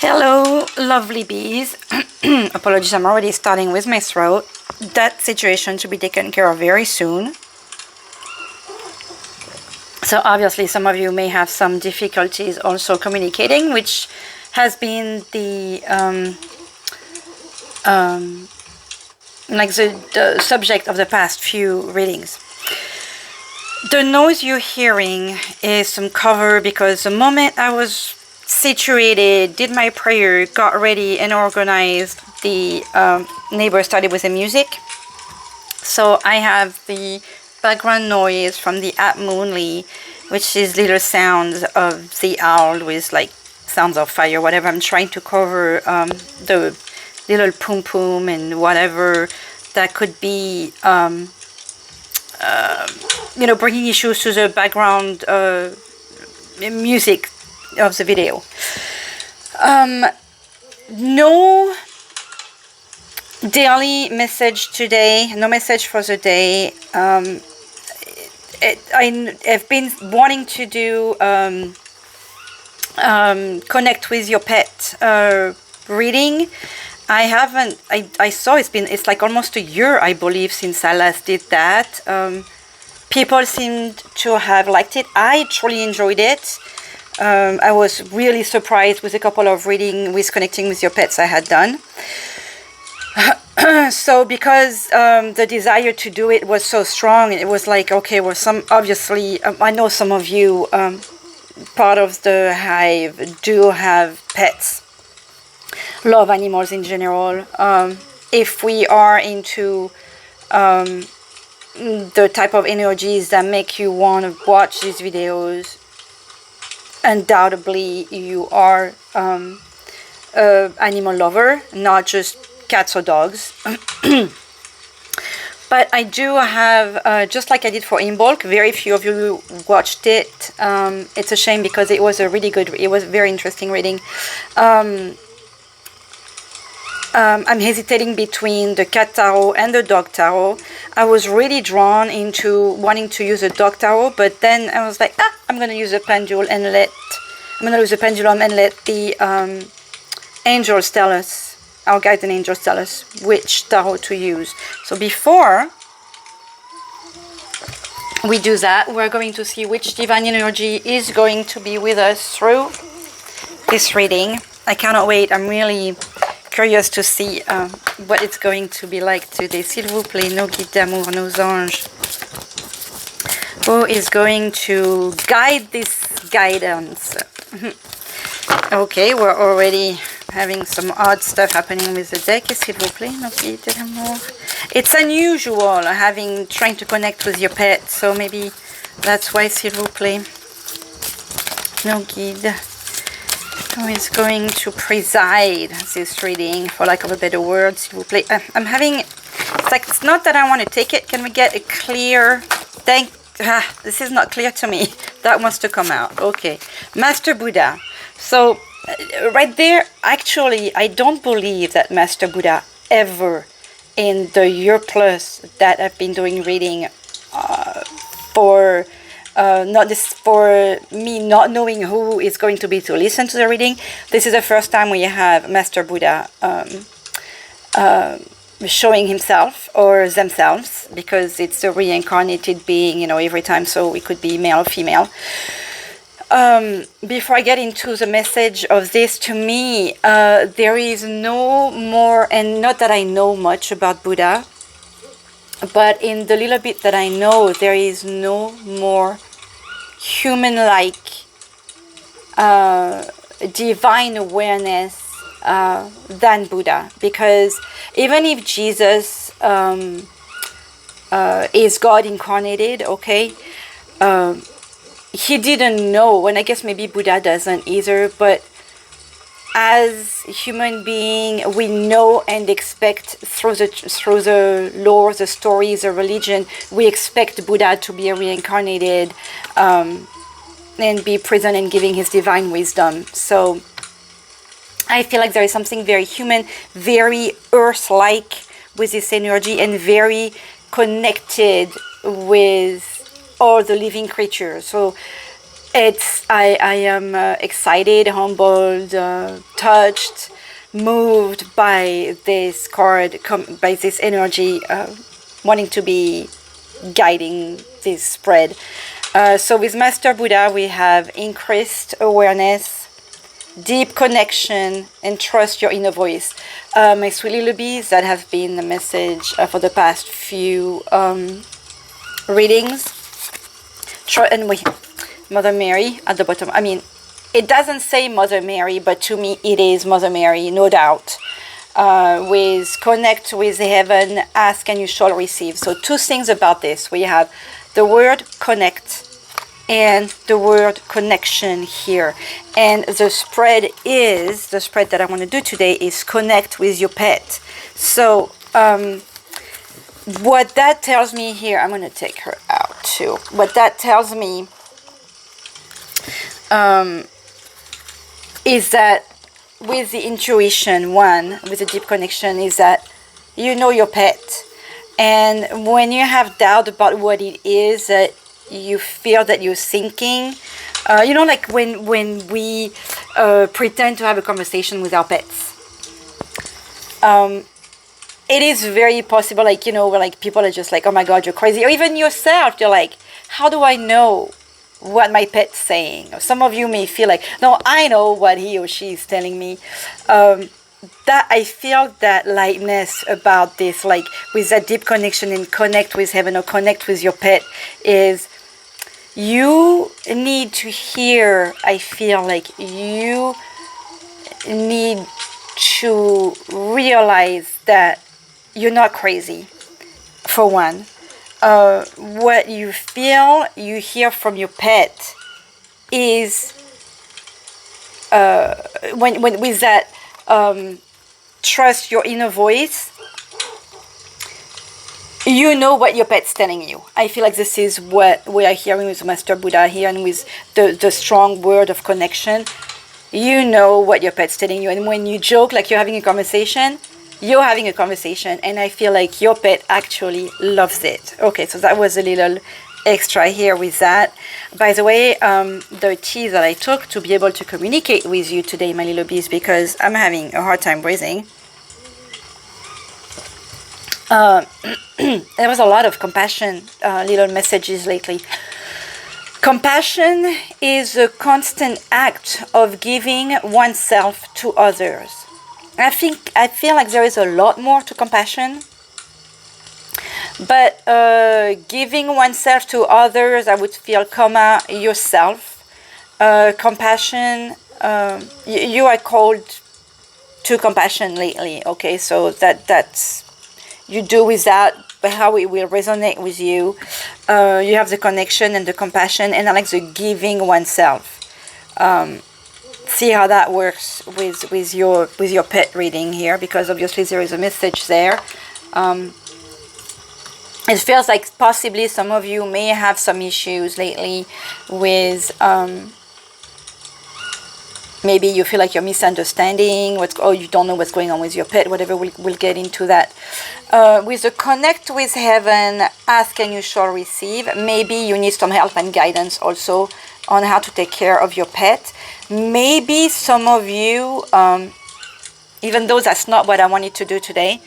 Hello, lovely bees. Apologies, I'm already starting with my throat. That situation to be taken care of very soon. So obviously some of you may have some difficulties also communicating, which has been the the subject of the past few readings. The noise you're hearing is some cover because the moment I was situated, did my prayer, got ready and organized, the neighbor started with the music. So I have the background noise from the app Moonly, which is little sounds of the owl with like sounds of fire, whatever. I'm trying to cover the little poom poom and whatever that could be bringing issues to the background music of the video. No daily message today, no message for the day. I've been wanting to do connect with your pet reading. I haven't. I saw it's like almost a year, I believe, since I last did that. People seemed to have liked it. I truly enjoyed it. I was really surprised with a couple of reading with connecting with your pets I had done. So because the desire to do it was so strong, it was like, okay, well, obviously I know some of you part of the hive do have pets, love animals in general. If we are into the type of energies that make you want to watch these videos, undoubtedly you are an animal lover, not just cats or dogs. But I do have, just like I did for In Bulk, very few of you watched it. It's a shame because it was a very interesting reading. I'm hesitating between the cat tarot and the dog tarot. I was really drawn into wanting to use a dog tarot, but then I was like, I'm going to use a pendulum and let the angels tell us, our guides and angels tell us which tarot to use. So before we do that, we're going to see which divine energy is going to be with us through this reading. I cannot wait. I'm really curious to see what it's going to be like today. S'il vous plaît, nos guides d'amour, nos anges. Who is going to guide this guidance? Okay, we're already having some odd stuff happening with the deck. S'il vous plaît, nos guides d'amour. It's unusual trying to connect with your pet, so maybe that's why, s'il vous plaît. Nos guides. Who is going to preside this reading, for lack of a better word, s'il vous plaît. I'm having, it's not that I want to take it. Can we get a clear, this is not clear to me. That wants to come out. Okay. Master Buddha. So, right there, actually, I don't believe that Master Buddha ever, in the year plus that I've been doing reading for me not knowing who is going to be to listen to the reading. This is the first time we have Master Buddha showing himself or themselves, because it's a reincarnated being, every time, so it could be male or female. Before I get into the message of this, to me, there is no more, and not that I know much about Buddha, but in the little bit that I know, there is no more human-like divine awareness than Buddha. Because even if Jesus is God incarnated, okay, he didn't know, and I guess maybe Buddha doesn't either, but as human being, we know and expect through the lore, the stories, the religion, we expect Buddha to be reincarnated and be present and giving his divine wisdom. So I feel like there is something very human, very earth-like with this energy, and very connected with all the living creatures. So I am excited, humbled, touched, moved by this card, by this energy, wanting to be guiding this spread. So with Master Buddha, we have increased awareness, deep connection, and trust your inner voice. My sweet little bees, that have been the message for the past few readings. And Mother Mary at the bottom. I mean, it doesn't say Mother Mary, but to me it is Mother Mary, no doubt. With connect with heaven, ask and you shall receive. So two things about this. We have the word connect and the word connection here. And the spread that I want to do today is connect with your pet. So what that tells me here, I'm going to take her out too. What that tells me is that with the intuition, with the deep connection, is that you know your pet. And when you have doubt about what it is that you feel that you're thinking, like when we pretend to have a conversation with our pets, it is very possible, where like people are just like, oh my God, you're crazy. Or even yourself, you're like, how do I know what my pet's saying? Or some of you may feel like, no, I know what he or she is telling me. That I feel that lightness about this, like with that deep connection and connect with heaven or connect with your pet, is you need to hear, I feel like you need to realize that you're not crazy, for one. What you feel, you hear from your pet is when with that trust your inner voice, you know what your pet's telling you. I feel like this is what we are hearing with Master Buddha here, and with the strong word of connection. You know what your pet's telling you, and when you joke like you're having a conversation, you're having a conversation, and I feel like your pet actually loves it. Okay, so that was a little extra here with that. By the way, the tea that I took to be able to communicate with you today, my little bees, because I'm having a hard time breathing. There was a lot of compassion, little messages lately. Compassion is a constant act of giving oneself to others. I feel like there is a lot more to compassion, but giving oneself to others, I would feel, yourself. Compassion, you are called to compassion lately, okay? So that's, you do with that, but how it will resonate with you. You have the connection and the compassion, and I like the giving oneself. See how that works with your pet reading here, because obviously there is a message there. It feels like possibly some of you may have some issues lately with maybe you feel like you're misunderstanding you don't know what's going on with your pet, whatever. We'll get into that. With the connect with heaven, ask and you shall receive. Maybe you need some help and guidance also on how to take care of your pet. Maybe some of you, even though that's not what I wanted to do today,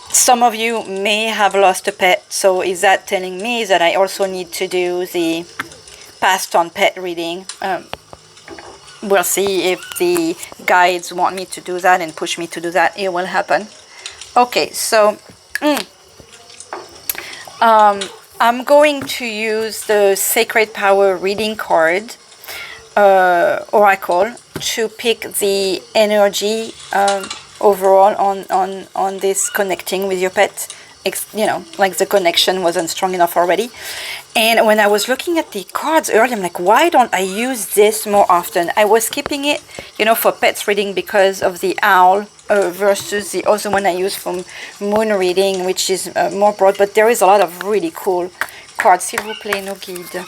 some of you may have lost a pet. So is that telling me that I also need to do the past on pet reading? We'll see if the guides want me to do that and push me to do that. It will happen. Okay, so I'm going to use the Sacred Power reading card, Oracle, to pick the energy overall on this connecting with your pet. Like the connection wasn't strong enough already. And when I was looking at the cards earlier, I'm like, why don't I use this more often? I was keeping it, for pets reading because of the owl versus the other one I use for moon reading, which is more broad. But there is a lot of really cool cards. S'il vous plaît, no guide.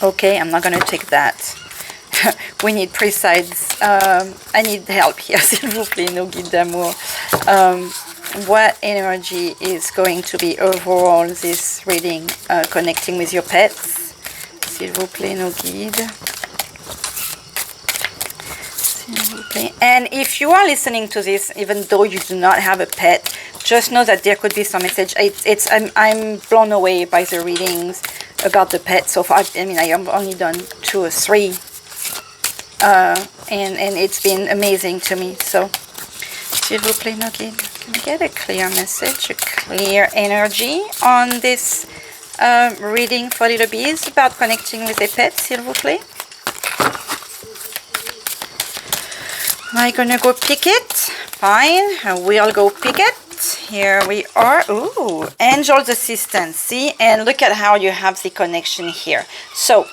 Okay, I'm not going to take that. We need precise. I need help here. S'il vous plaît, no guide d'amour. What energy is going to be overall this reading, connecting with your pets? s'il vous plaît, nos guides. And if you are listening to this, even though you do not have a pet, just know that there could be some message. I'm blown away by the readings about the pet so far. I mean, I have only done 2 or 3, and it's been amazing to me. So, s'il vous plaît, no guide, can we get a clear message, a clear energy on this reading for little bees about connecting with a pet, s'il vous plaît? Am I gonna go pick it? Fine, I will go pick it. Here we are. Ooh, Angel's Assistance. See, and look at how you have the connection here. So,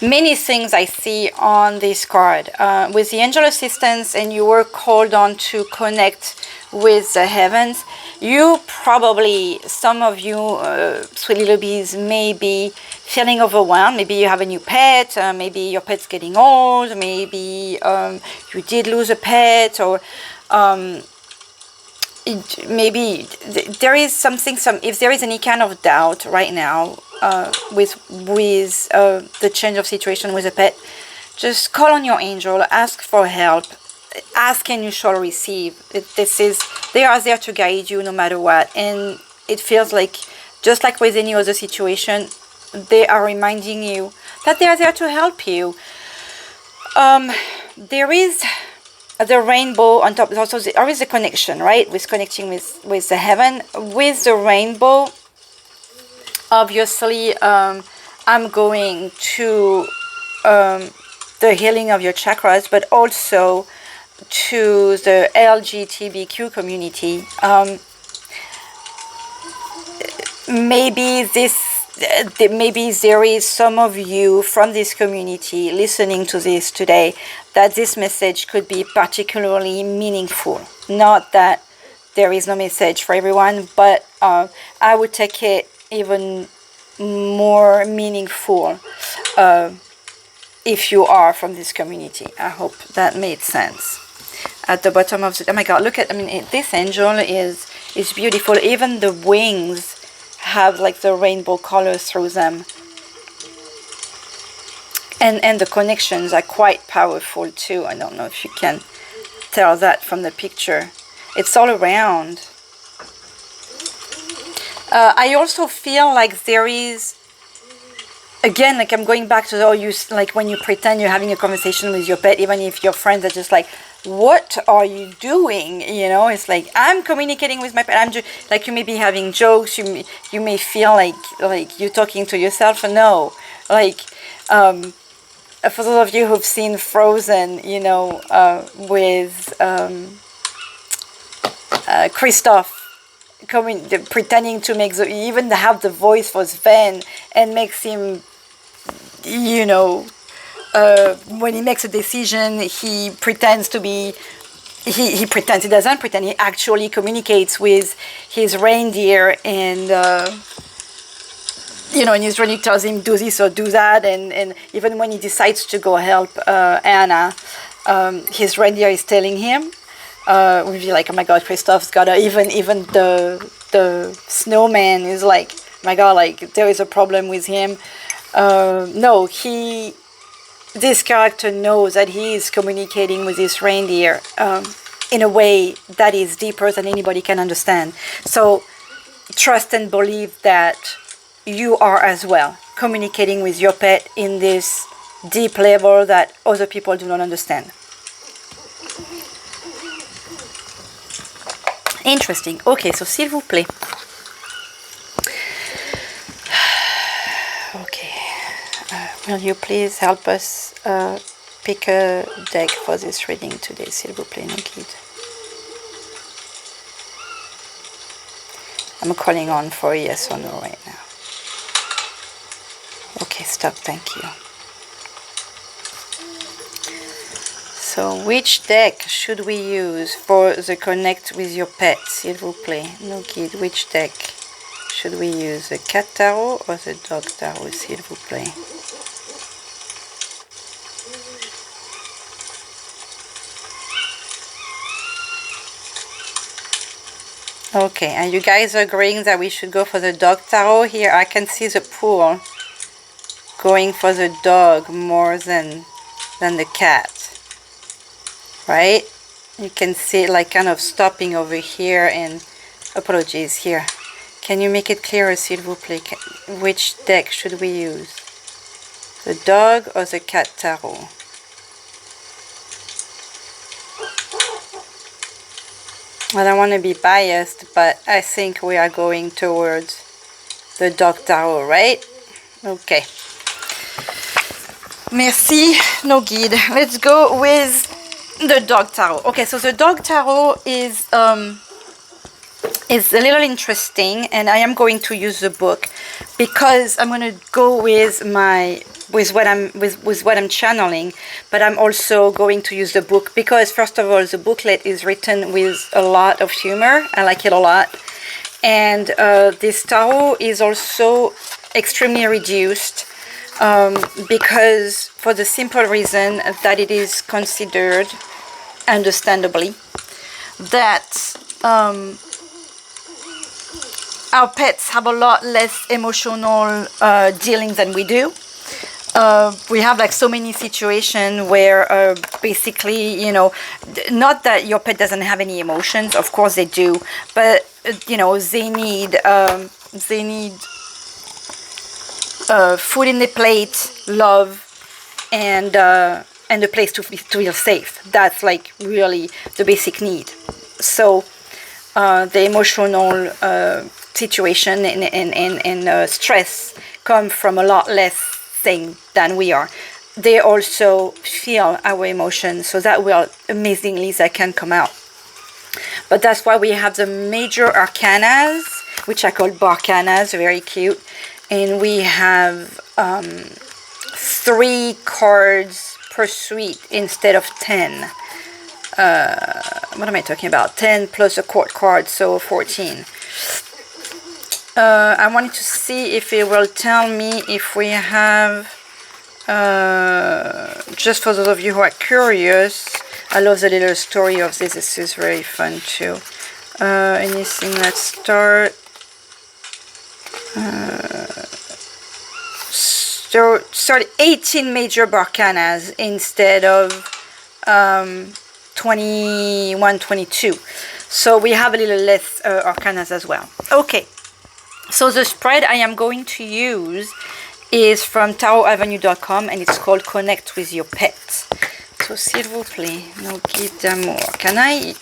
many things I see on this card. With the Angel Assistance, and you were called on to connect with the heavens, you probably, some of you sweet little bees, may be feeling overwhelmed. Maybe you have a new pet, maybe your pet's getting old, maybe you did lose a pet, or maybe there is something, if there is any kind of doubt right now with the change of situation with a pet, just call on your angel, ask for help. Ask and you shall receive. They are there to guide you no matter what. And it feels like, just like with any other situation, they are reminding you that they are there to help you. There is the rainbow on top. Also, there is a connection, right? With connecting with the heaven. With the rainbow, obviously, I'm going to the healing of your chakras, but also to the LGBTQ community. Maybe there is some of you from this community listening to this today that this message could be particularly meaningful. Not that there is no message for everyone, but I would take it even more meaningful if you are from this community. I hope that made sense. At the bottom of the, oh my god, look at, I mean, this angel is beautiful. Even the wings have like the rainbow colors through them, and the connections are quite powerful too. I don't know if you can tell that from the picture. It's all around. I also feel like there is, again, like I'm going back to like when you pretend you're having a conversation with your pet, even if your friends are just like, what are you doing? You know, it's like, I'm communicating with my pet. I'm just like, you may be having jokes. You may feel like you're talking to yourself. No, like for those of you who've seen Frozen, you know, with Kristoff pretending to make even have the voice for Sven, and makes him, you know, when he makes a decision, he pretends to be, he pretends, he doesn't pretend, he actually communicates with his reindeer, and you know, and he's really tells him do this or do that, and even when he decides to go help Anna, his reindeer is telling him, we'll be like, oh my god, Kristoff's got a, even the snowman is like, oh my god, like there is a problem with him. No, this character knows that he is communicating with his reindeer in a way that is deeper than anybody can understand. So trust and believe that you are as well communicating with your pet in this deep level that other people do not understand. Interesting. Okay, so s'il vous plaît. Okay. Will you please help us pick a deck for this reading today, s'il vous plaît, no kid? I'm calling on for a yes or no right now. Okay, stop, thank you. So, which deck should we use for the connect with your pet, s'il vous plaît? No kid, which deck should we use? The cat tarot or the dog tarot, s'il vous plaît? Okay, and you guys are agreeing that we should go for the dog tarot here? I can see the pool going for the dog more than the cat, right? You can see it like kind of stopping over here, and apologies here. Can you make it clearer, s'il vous plaît? Which deck should we use? The dog or the cat tarot? I don't want to be biased, but I think we are going towards the dog tarot, right? Okay. Merci, no guide. Let's go with the dog tarot. Okay, so the dog tarot is a little interesting, and I am going to use the book because I'm going to go with what I'm channeling, but I'm also going to use the book because, first of all, the booklet is written with a lot of humor. I like it a lot. And this tarot is also extremely reduced because, for the simple reason that it is considered, understandably, that our pets have a lot less emotional dealing than we do. We have like so many situations where basically, you know, not that your pet doesn't have any emotions, of course they do, but you know, they need food in the plate, love, and a place to feel safe. That's like really the basic need. So the emotional situation and stress come from a lot less thing than we are. They also feel our emotions, so that will amazingly that can come out. But that's why we have the major arcanas, which I call barcanas, very cute, and we have 3 cards per suite instead of 10. What am I talking about? 10 plus a court card, so 14. I wanted to see if it will tell me if we have, just for those of you who are curious, I love the little story of this. This is very fun too. Anything, let's start. So 18 major barcanas instead of 21, 22. So we have a little less arcanas as well. Okay. So the spread I am going to use is from tarotavenue.com, and it's called Connect with Your Pet. So s'il vous plaît, no guide d'amour. Can I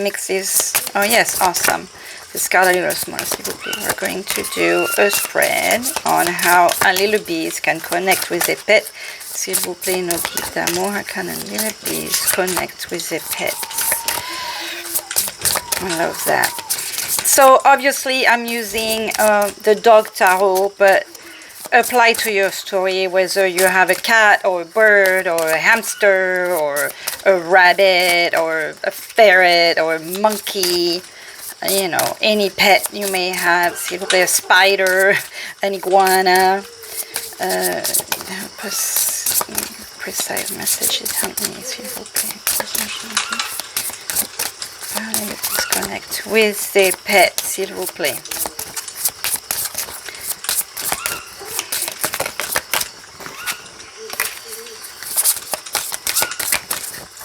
mix this? Oh yes, awesome. This card a little smaller, s'il vous plaît. We're going to do a spread on how a little bees can connect with their pet. S'il vous plaît, no guide d'amour. How can a little bees connect with their pets? I love that. So obviously I'm using the dog tarot, but apply to your story, whether you have a cat or a bird or a hamster or a rabbit or a ferret or a monkey, you know, any pet you may have. S'il vous plaît, a spider, an iguana. Precise messages, help me, s'il vous plaît. Let's connect with the pet, s'il vous plaît.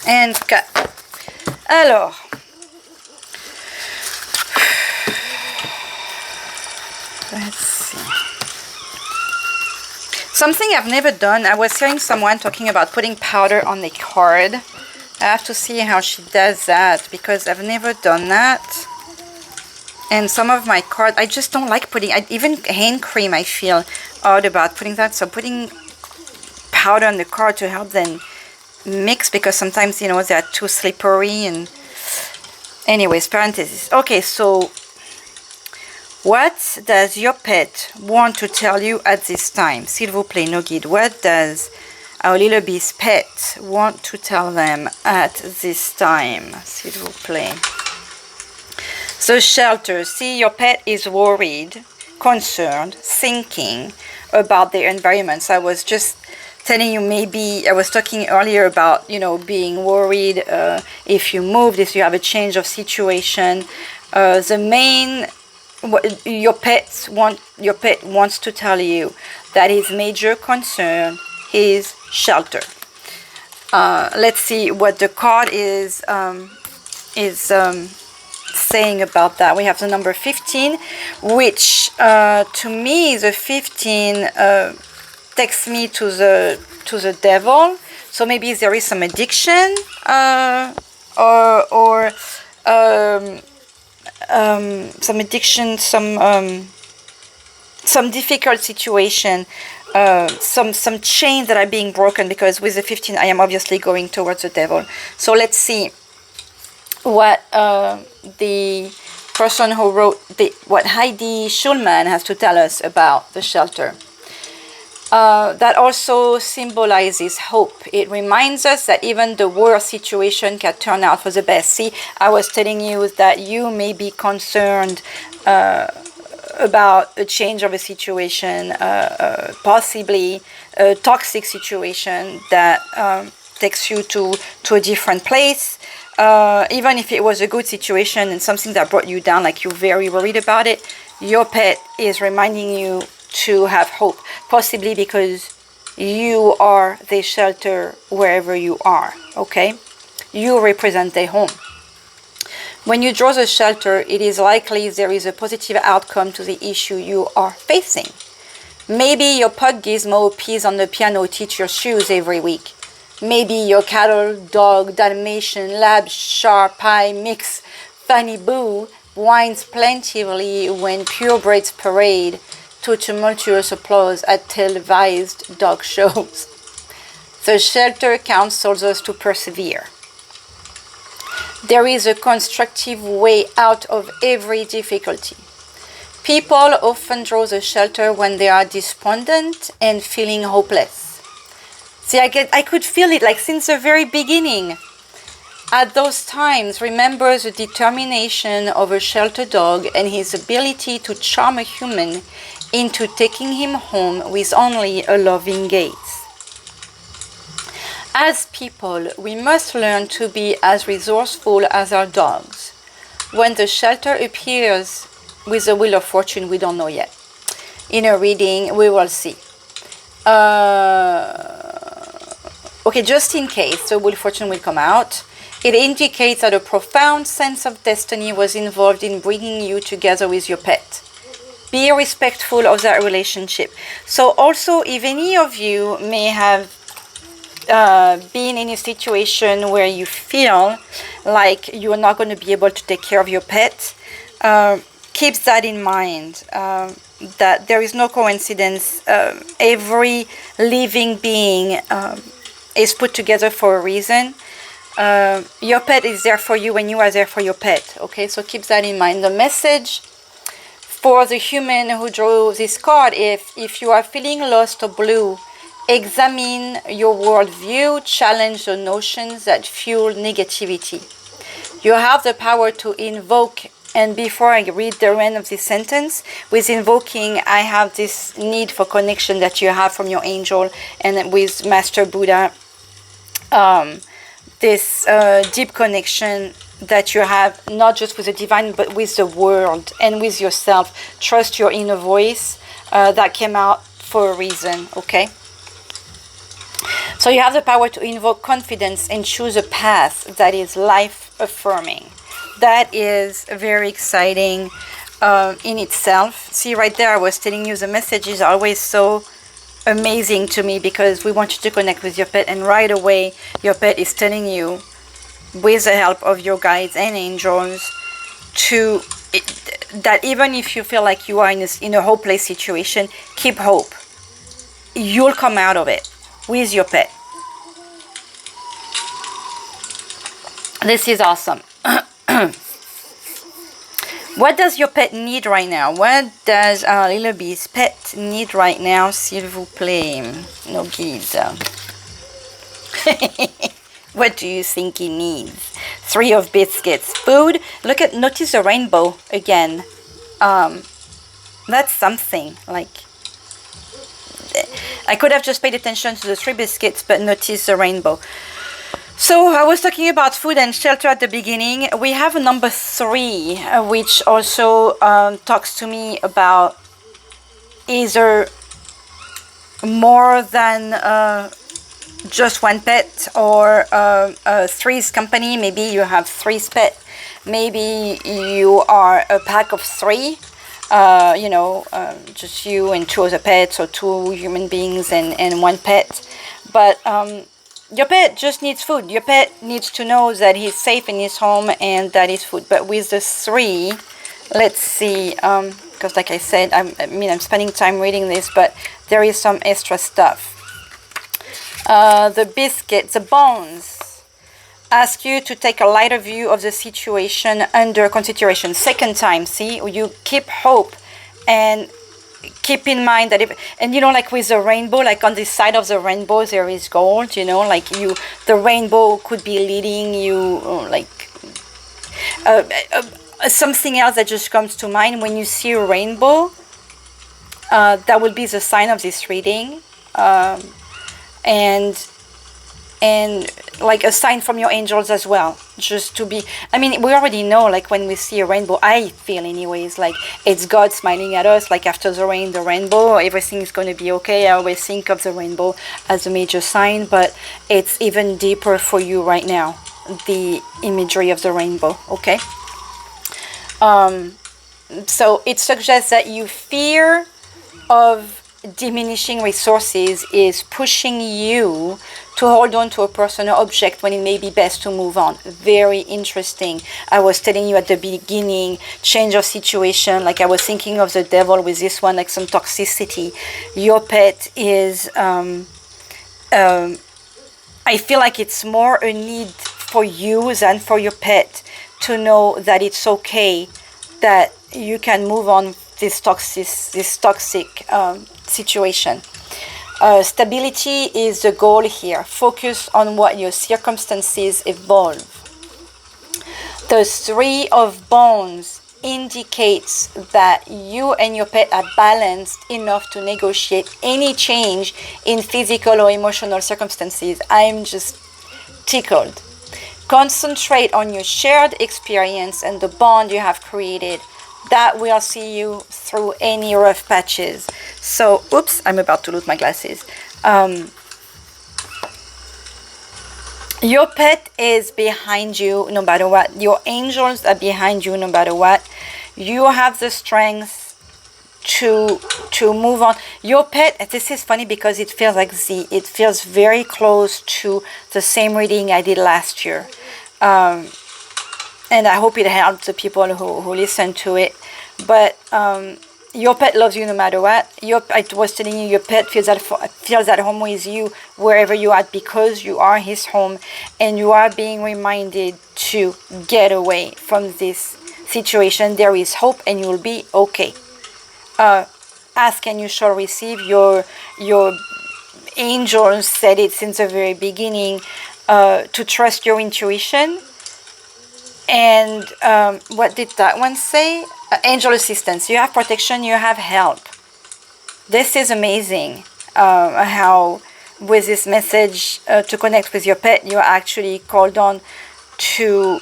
And cut. Alors, let's see. Something I've never done. I was hearing someone talking about putting powder on the card. I have to see how she does that because I've never done that. And some of my cards, I just don't like putting, even hand cream I feel odd about putting that. So putting powder on the card to help them mix, because sometimes, you know, they're too slippery. And anyways, parentheses. Okay, so what does your pet want to tell you at this time? S'il vous plaît, no guide. What does our little bee's pet want to tell them at this time? S'il vous plaît. So shelter. See, your pet is worried, concerned, thinking about their environments. I was just telling you, maybe I was talking earlier about, you know, being worried if you moved, if you have a change of situation. The main, your pet wants to tell you that his major concern is shelter. Let's see what the card is saying about that. We have the number 15, which to me, the 15 takes me to the devil. So maybe there is some addiction or some addiction, some difficult situation, some chains that are being broken, because with the 15 I am obviously going towards the devil. So let's see what the person who wrote what Heidi Schulman has to tell us about the shelter. That also symbolizes hope. It reminds us that even the worst situation can turn out for the best. See, I was telling you that you may be concerned about a change of a situation, possibly a toxic situation that takes you to a different place. Even if it was a good situation and something that brought you down, like you're very worried about it, your pet is reminding you to have hope, possibly because you are the shelter wherever you are, okay? You represent the home. When you draw the shelter, it is likely there is a positive outcome to the issue you are facing. Maybe your pug Gizmo pees on the piano, teach your shoes every week. Maybe your cattle, dog, Dalmatian, lab, sharp pie mix, Fanny Boo whines plaintively when purebreds parade to tumultuous applause at televised dog shows. The shelter counsels us to persevere. There is a constructive way out of every difficulty. People often draw the shelter when they are despondent and feeling hopeless. See, I could feel it like since the very beginning. At those times, remember the determination of a shelter dog and his ability to charm a human into taking him home with only a loving gaze. As people, we must learn to be as resourceful as our dogs. When the shelter appears with the Wheel of Fortune, we don't know yet. In a reading, we will see. Okay, just in case the Wheel of Fortune will come out, it indicates that a profound sense of destiny was involved in bringing you together with your pet. Be respectful of that relationship. So also, if any of you may have been in a situation where you feel like you're not going to be able to take care of your pet, keep that in mind, that there is no coincidence. Every living being is put together for a reason. Your pet is there for you when you are there for your pet. Okay, so keep that in mind. The message for the human who drew this card, if you are feeling lost or blue, examine your worldview, challenge the notions that fuel negativity. You have the power to invoke, and before I read the end of this sentence, with invoking, I have this need for connection that you have from your angel and with Master Buddha, this deep connection that you have, not just with the divine, but with the world and with yourself. Trust your inner voice that came out for a reason, okay? So you have the power to invoke confidence and choose a path that is life-affirming. That is very exciting in itself. See, right there, I was telling you the messages are always so amazing to me because we want you to connect with your pet, and right away your pet is telling you, with the help of your guides and angels, that even if you feel like you are in a hopeless situation, keep hope. You'll come out of it with your pet. This is awesome. What does your pet need right now? What does our little bee's pet need right now, s'il vous plaît? No guides. What do you think he needs? 3 of biscuits. Food. Notice the rainbow again. That's something. Like, I could have just paid attention to the 3 biscuits, but notice the rainbow. So I was talking about food and shelter at the beginning. We have a number 3, which also talks to me about either more than just one pet, or a threes company. Maybe you have threes pet. Maybe you are a pack of three, just you and two other pets, or two human beings and one pet. But your pet just needs food. Your pet needs to know that he's safe in his home and that is food. But with the three, let's see, because like I said, I'm spending time reading this, but there is some extra stuff. The biscuits, the bones, ask you to take a lighter view of the situation under consideration. Second time, see, you keep hope and keep in mind that like with the rainbow, like on the side of the rainbow there is gold, the rainbow could be leading you, something else that just comes to mind when you see a rainbow, that would be the sign of this reading, and like a sign from your angels as well, just to be, we already know, like when we see a rainbow, I feel anyways, like it's God smiling at us, like after the rain, the rainbow, everything is going to be okay. I always think of the rainbow as a major sign, but it's even deeper for you right now, the imagery of the rainbow, okay? So it suggests that you fear of diminishing resources is pushing you to hold on to a person or object when it may be best to move on. Very interesting. I was telling you at the beginning, change of situation, like I was thinking of the devil with this one, like some toxicity. Your pet is, I feel like it's more a need for you than for your pet to know that it's okay, that you can move on this toxic situation. Stability is the goal here. Focus on what your circumstances evolve. The Three of Bones indicates that you and your pet are balanced enough to negotiate any change in physical or emotional circumstances. I'm just tickled. Concentrate on your shared experience and the bond you have created. That will see you through any rough patches. So, oops, I'm about to lose my glasses. Your pet is behind you no matter what. Your angels are behind you no matter what. You have the strength to move on. Your pet, this is funny because it feels like it feels very close to the same reading I did last year. And I hope it helped the people who listen to it. But your pet loves you no matter what. I was telling you, your pet feels at home with you wherever you are, because you are his home, and you are being reminded to get away from this situation. There is hope, and you will be okay. Ask and you shall receive. Your angels said it since the very beginning, to trust your intuition. And what did that one say? Angel assistance. You have protection, you have help. This is amazing, how with this message to connect with your pet, you are actually called on to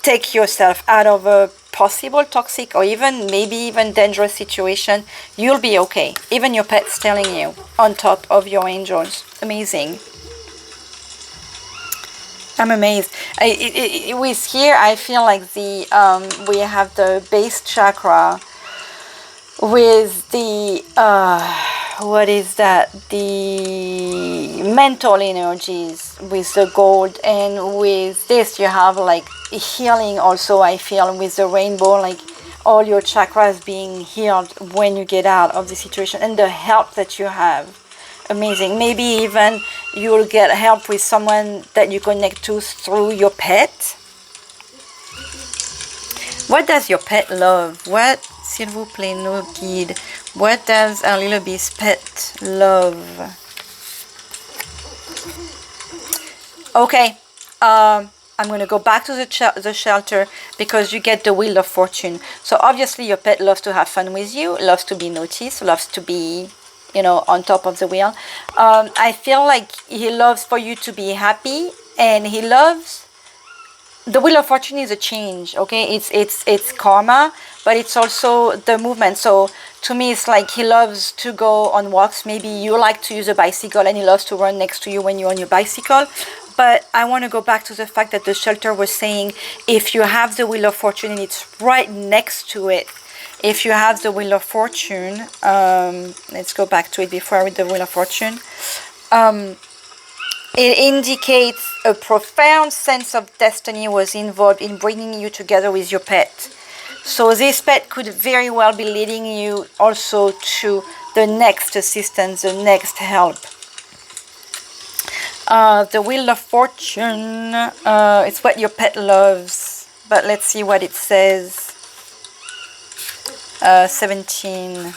take yourself out of a possible toxic or maybe even dangerous situation. You'll be okay. Even your pet's telling you, on top of your angels. Amazing. I'm amazed. With here, I feel like we have the base chakra with the what is that? The mental energies with the gold, and with this you have like healing also. I feel with the rainbow, like all your chakras being healed when you get out of the situation, and the help that you have. Amazing. Maybe even you'll get help with someone that you connect to through your pet. What does your pet love? What, s'il vous plaît, no guide. What does our little beast pet love? Okay. I'm going to go back to the shelter, because you get the Wheel of Fortune. So obviously your pet loves to have fun with you, loves to be noticed, loves to be, on top of the wheel. I feel like he loves for you to be happy, and he loves, the Wheel of Fortune is a change, okay? It's karma, but it's also the movement. So to me, it's like he loves to go on walks. Maybe you like to use a bicycle and he loves to run next to you when you're on your bicycle. But I want to go back to the fact that the shelter was saying, if you have the Wheel of Fortune and it's right next to it, if you have the Wheel of Fortune, let's go back to it before I read the Wheel of Fortune. It indicates a profound sense of destiny was involved in bringing you together with your pet. So this pet could very well be leading you also to the next assistance, the next help. The Wheel of Fortune, it's what your pet loves. But let's see what it says. 17.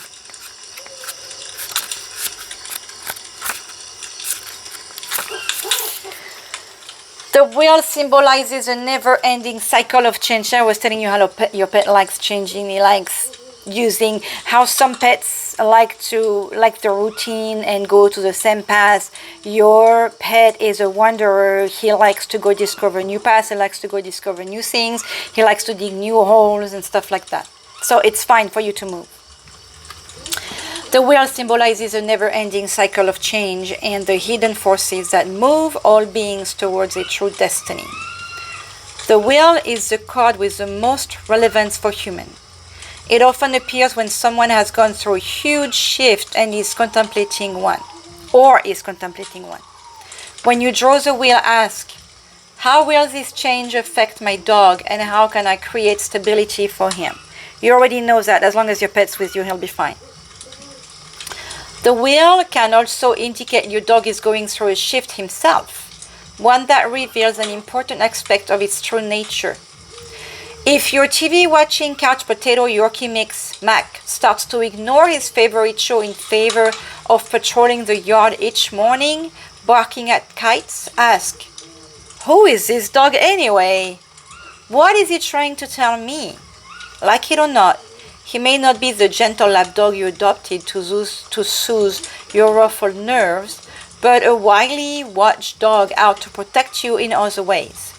The wheel symbolizes a never-ending cycle of change. I was telling you how your pet likes changing. He likes using how some pets like the routine and go to the same path. Your pet is a wanderer. He likes to go discover new paths. He likes to go discover new things. He likes to dig new holes and stuff like that. So it's fine for you to move. The wheel symbolizes a never-ending cycle of change and the hidden forces that move all beings towards a true destiny. The wheel is the card with the most relevance for human. It often appears when someone has gone through a huge shift and is contemplating one. When you draw the wheel, ask, how will this change affect my dog and how can I create stability for him? You already know that as long as your pet's with you, he'll be fine. The wheel can also indicate your dog is going through a shift himself, one that reveals an important aspect of its true nature. If your TV watching couch potato Yorkie mix Mac starts to ignore his favorite show in favor of patrolling the yard each morning, barking at kites, ask, who is this dog anyway? What is he trying to tell me? Like it or not, he may not be the gentle lap dog you adopted to soothe your ruffled nerves, but a wily watchdog out to protect you in other ways.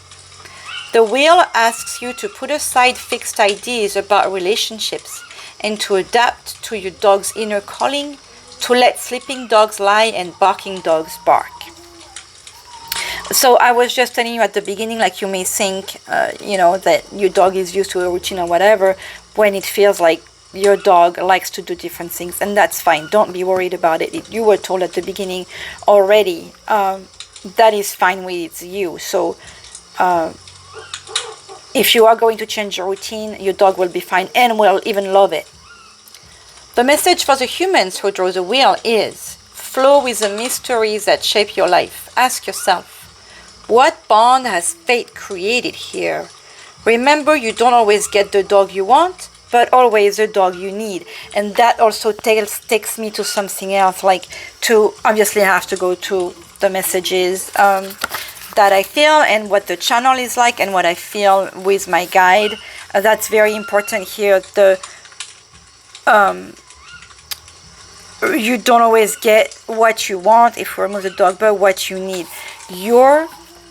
The wheel asks you to put aside fixed ideas about relationships and to adapt to your dog's inner calling, to let sleeping dogs lie and barking dogs bark. So I was just telling you at the beginning, like you may think, that your dog is used to a routine or whatever, when it feels like your dog likes to do different things, and that's fine. Don't be worried about it. You were told at the beginning already, that is fine with you. So if you are going to change your routine, your dog will be fine and will even love it. The message for the humans who draw the wheel is, flow with the mysteries that shape your life. Ask yourself, what bond has fate created here? Remember, you don't always get the dog you want, but always the dog you need. And that also takes me to something else, like to obviously have to go to the messages that I feel and what the channel is like and what I feel with my guide. That's very important here. You don't always get what you want if you remove the dog, but what you need.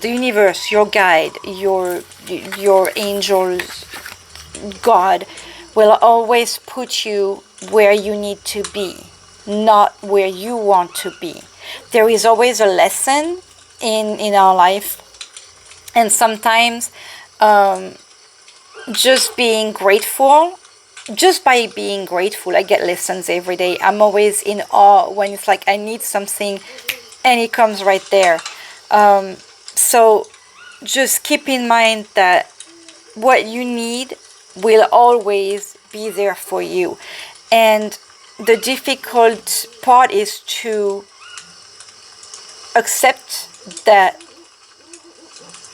The universe, your guide, your angels, God will always put you where you need to be, not where you want to be. There is always a lesson in our life, and sometimes just being grateful, just by being grateful, I get lessons every day. I'm always in awe when it's like I need something and it comes right there. So just keep in mind that what you need will always be there for you. And the difficult part is to accept that,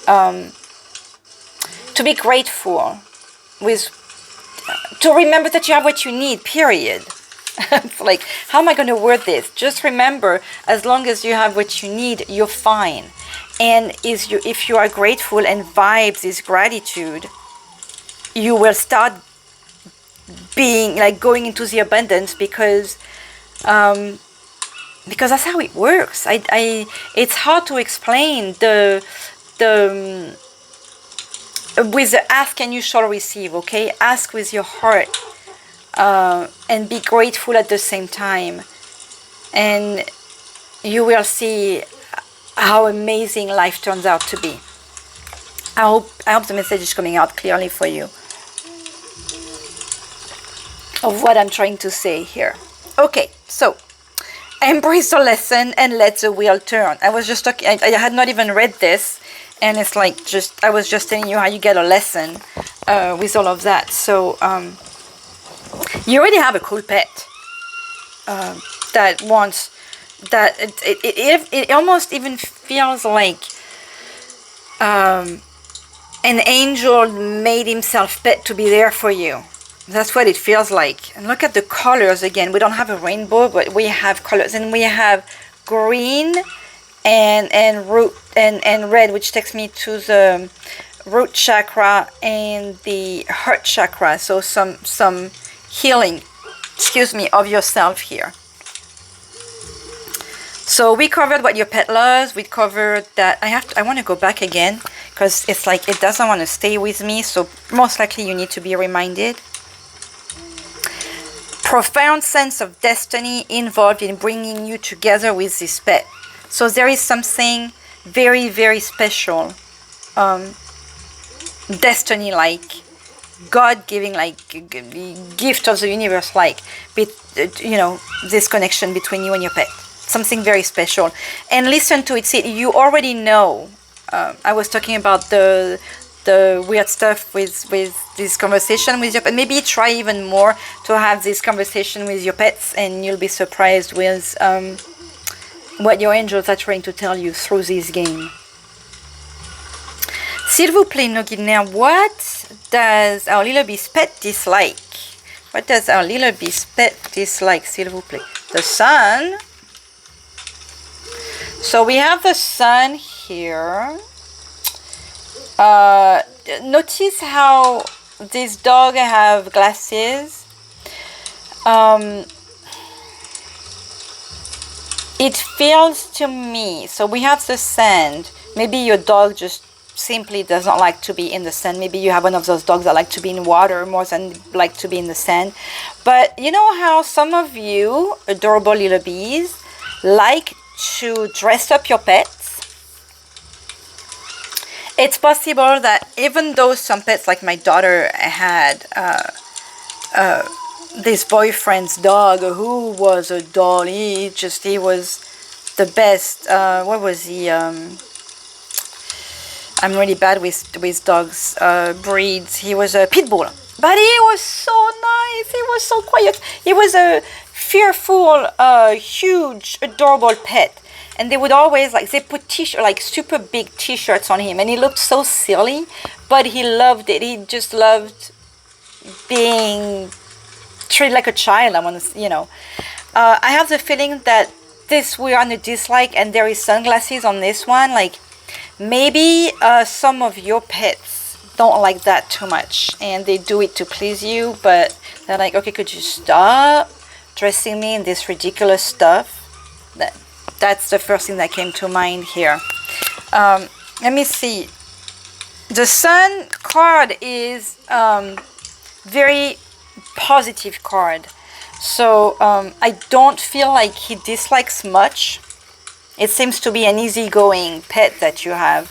to be grateful, to remember that you have what you need, period. It's like, how am I going to word this? Just remember, as long as you have what you need, you're fine. And if you are grateful and vibe this gratitude, you will start being like going into the abundance, because that's how it works. It's hard to explain the with the ask and you shall receive, okay? Ask with your heart and be grateful at the same time. And you will see how amazing life turns out to be. I hope the message is coming out clearly for you of what I'm trying to say here. Okay, so embrace the lesson and let the wheel turn. I was just talking, I had not even read this, and it's like I was just telling you how you get a lesson with all of that. So you already have a cool pet that wants, that it almost even feels like an angel made himself pet to be there for you. That's what it feels like. And look at the colors again. We don't have a rainbow, but we have colors, and we have green and root and red, which takes me to the root chakra and the heart chakra. So some healing, of yourself here. So we covered what your pet loves. We covered that. I want to go back again because it's like it doesn't want to stay with me. So most likely you need to be reminded. Profound sense of destiny involved in bringing you together with this pet. So there is something very, very special, destiny-like, God-giving, like gift of the universe, like, this connection between you and your pet. Something very special. And listen to it. See, you already know. I was talking about the weird stuff with this conversation with your pet. Maybe try even more to have this conversation with your pets, and you'll be surprised with what your angels are trying to tell you through this game. S'il vous plaît, nos guides. Now, what does our little beast pet dislike? What does our little beast pet dislike, s'il vous plaît? The sun. So we have the sun here. Notice how this dog have glasses. It feels to me, so we have the sand. Maybe your dog just simply doesn't like to be in the sand. Maybe you have one of those dogs that like to be in water more than like to be in the sand. But you know how some of you, adorable little bees, like to dress up your pets? It's possible that even though some pets, like my daughter had this boyfriend's dog who was a doll. He was the best. What was he? I'm really bad with dogs breeds. He was a pit bull, but he was so nice. He was so quiet. He was a fearful, huge, adorable pet. And they would always, they put super big t-shirts on him, and he looked so silly, but he loved it. He just loved being treated like a child. I have the feeling that we're on a dislike, and there is sunglasses on this one. Like, maybe some of your pets don't like that too much, and they do it to please you, but they're like, okay, could you stop dressing me in this ridiculous stuff? That's the first thing that came to mind here. Let me see. The Sun card is very positive card. So I don't feel like he dislikes much. It seems to be an easygoing pet that you have.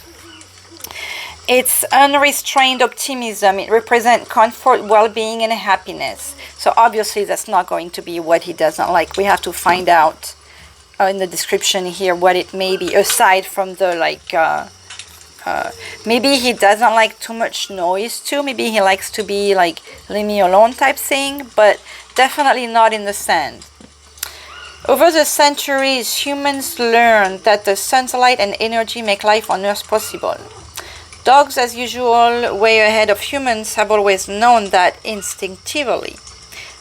It's unrestrained optimism. It represents comfort, well-being, and happiness. So obviously that's not going to be what he doesn't like. We have to find out in the description here what it may be, aside from the maybe he doesn't like too much noise too. Maybe he likes to be like leave me alone type thing, but definitely not in the sand. Over the centuries, humans learned that the sun's light and energy make life on Earth possible. Dogs, as usual, way ahead of humans, have always known that instinctively.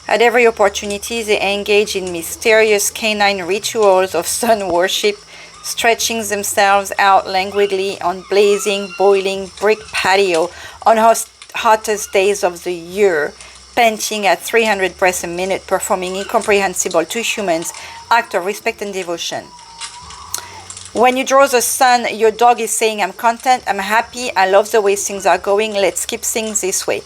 At every opportunity, they engage in mysterious canine rituals of sun worship, stretching themselves out languidly on blazing, boiling brick patio on hottest days of the year, panting at 300 breaths a minute, performing incomprehensible to humans act of respect and devotion. When you draw the sun, your dog is saying, I'm content, I'm happy, I love the way things are going, let's keep things this way.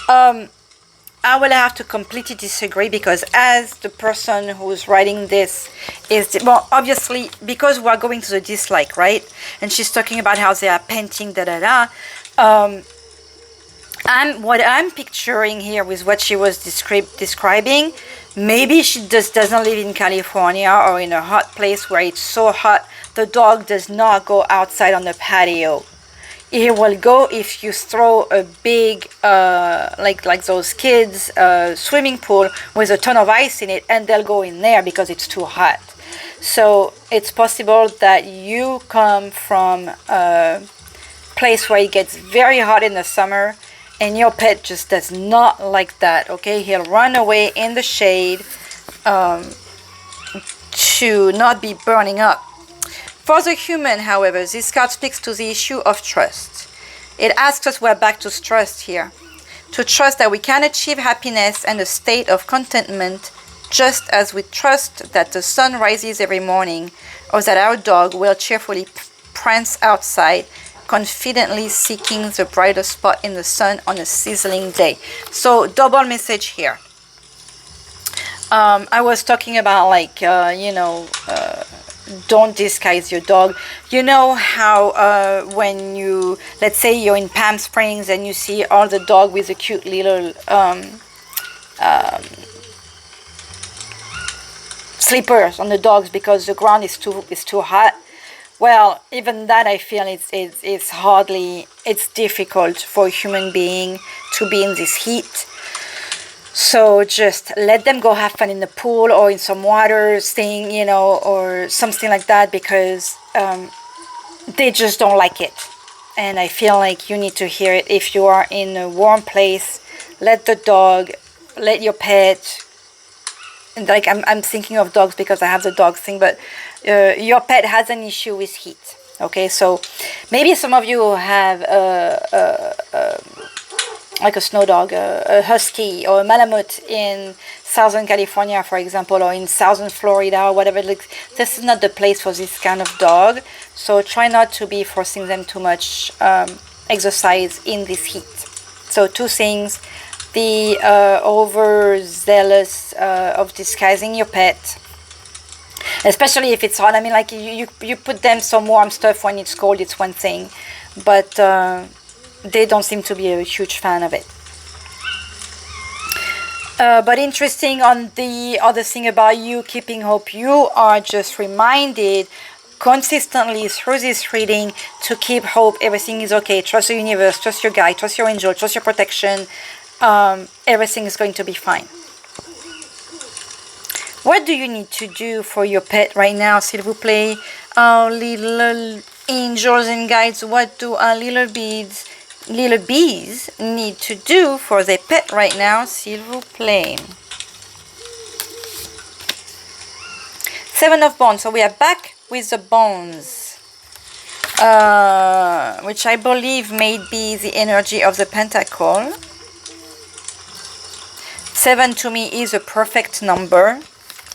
I will have to completely disagree, because as the person who's writing this is, well, obviously, because we are going to the dislike, right? And she's talking about how they are painting, what I'm picturing here with what she was describing, maybe she just doesn't live in California or in a hot place where it's so hot the dog does not go outside on the patio. He will go if you throw a big, like those kids, swimming pool with a ton of ice in it, and they'll go in there because it's too hot. So it's possible that you come from a place where it gets very hot in the summer, and your pet just does not like that, okay? He'll run away in the shade to not be burning up. For the human, however, this card speaks to the issue of trust. It asks us, we're back to trust here, to trust that we can achieve happiness and a state of contentment, just as we trust that the sun rises every morning, or that our dog will cheerfully prance outside, confidently seeking the brightest spot in the sun on a sizzling day. So double message here. I was talking about, like, don't disguise your dog. You know how when you, let's say you're in Palm Springs and you see all the dog with the cute little slippers on the dogs because the ground is too hot. Well, even that, I feel it's difficult for a human being to be in this heat. So just let them go have fun in the pool or in some water, staying, or something like that, because they just don't like it. And I feel like you need to hear it. If you are in a warm place, let your pet, and like I'm thinking of dogs because I have the dog thing, but your pet has an issue with heat. Okay, so maybe some of you have like a snow dog, a husky or a malamute in Southern California, for example, or in Southern Florida or whatever. Like, this is not the place for this kind of dog. So try not to be forcing them too much exercise in this heat. So two things: the overzealous of disguising your pet, especially if it's hot. I mean, like you put them some warm stuff when it's cold, it's one thing, but they don't seem to be a huge fan of it. But interesting on the other thing about you keeping hope, you are just reminded consistently through this reading to keep hope. Everything is okay. Trust the universe, trust your guide, trust your angel, trust your protection. Everything is going to be fine. What do you need to do for your pet right now, s'il vous plaît? Our little angels and guides, what do our little bees need to do for their pet right now, s'il vous plaît? Seven of Wands. So we are back with the bones, which I believe may be the energy of the pentacle. 7 to me is a perfect number.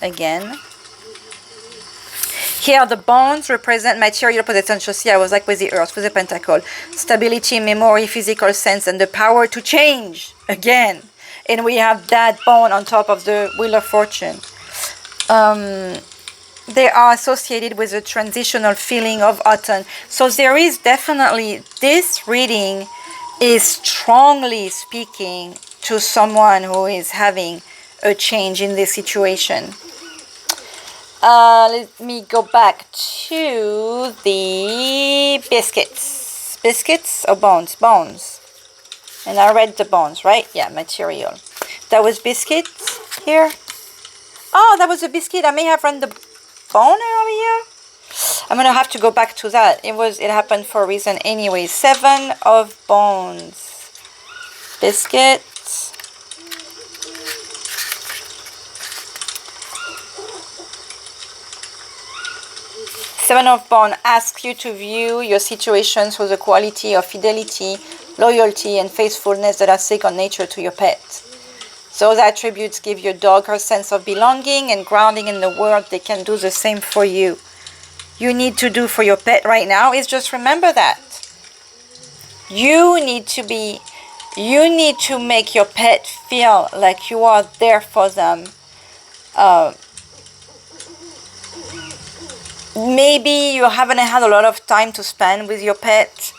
Again, here the bones represent material potential. See, I was like with the earth, with the pentacle, stability, memory, physical sense, and the power to change again. And we have that bone on top of the Wheel of Fortune. They are associated with a transitional feeling of autumn. So there is definitely, this reading is strongly speaking to someone who is having a change in this situation. Let me go back to the biscuits. Biscuits or bones? Bones. And I read the bones, right? Yeah, material. That was biscuits here. Oh, that was a biscuit. I may have run the bone over here. I'm going to have to go back to that. It happened for a reason anyway. 7 of bones. Biscuit. 7 of Wands asks you to view your situations with the quality of fidelity, loyalty, and faithfulness that are second nature to your pet. Those attributes give your dog her sense of belonging and grounding in the world. They can do the same for you. you need to do for your pet right now is just remember that. You need to make your pet feel like you are there for them. Maybe you haven't had a lot of time to spend with your pet.